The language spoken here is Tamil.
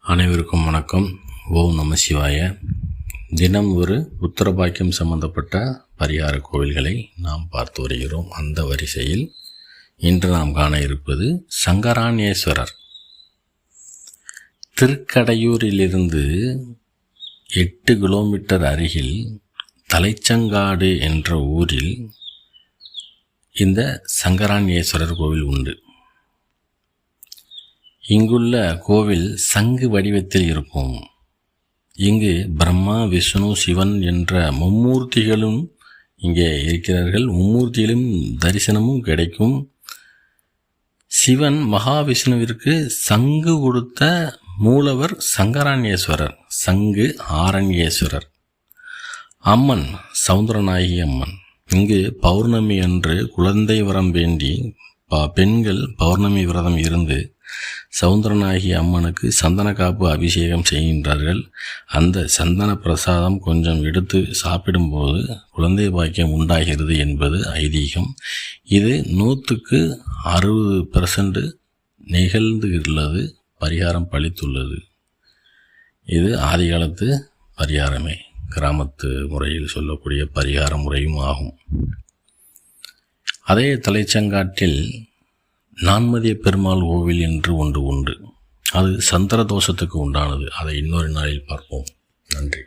அனைவருக்கும் வணக்கம். ஓம் நம சிவாய. தினம் ஒரு உத்தரபாக்கியம் சம்பந்தப்பட்ட பரிகார கோவில்களை நாம் பார்த்து வருகிறோம். அந்த வரிசையில் இன்று நாம் காண இருப்பது சங்கரானேஸ்வரர். திருக்கடையூரிலிருந்து 8 கிலோமீட்டர் அருகில் தலைச்சங்காடு என்ற ஊரில் இந்த சங்கரானேஸ்வரர் கோவில் உண்டு. இங்குள்ள கோவில் சங்கு வடிவத்தில் இருக்கும். இங்கு பிரம்மா, விஷ்ணு, சிவன் என்ற மும்மூர்த்திகளும் இங்கே இருக்கிறார்கள். மும்மூர்த்திகளும் தரிசனமும் கிடைக்கும். சிவன் மகாவிஷ்ணுவிற்கு சங்கு கொடுத்த மூலவர் சங்கரானேஸ்வரர், சங்கு ஆரண்யேஸ்வரர். அம்மன் சௌந்தரநாயகி அம்மன். இங்கு பௌர்ணமி அன்று குழந்தை வரம் வேண்டி பெண்கள் பௌர்ணமி விரதம் இருந்து சௌந்தரநாயகி அம்மனுக்கு சந்தன காப்பு அபிஷேகம் செய்கின்றார்கள். அந்த சந்தன பிரசாதம் கொஞ்சம் எடுத்து சாப்பிடும்போது குழந்தை பாக்கியம் உண்டாகிறது என்பது ஐதீகம். இது 100% நிகழ்ந்துள்ளது. பரிகாரம் பலித்துள்ளது. இது ஆதிகாலத்து பரிகாரமே, கிராமத்து முறையில் சொல்லக்கூடிய பரிகார முறையும் ஆகும். அதே தலைச்சங்காட்டில் நான்மதிய பெருமாள் கோவில் என்று ஒன்று உண்டு. அது சந்திர தோஷத்துக்கு உண்டானது. அதை இன்னொரு நாளில் பார்ப்போம். நன்றி.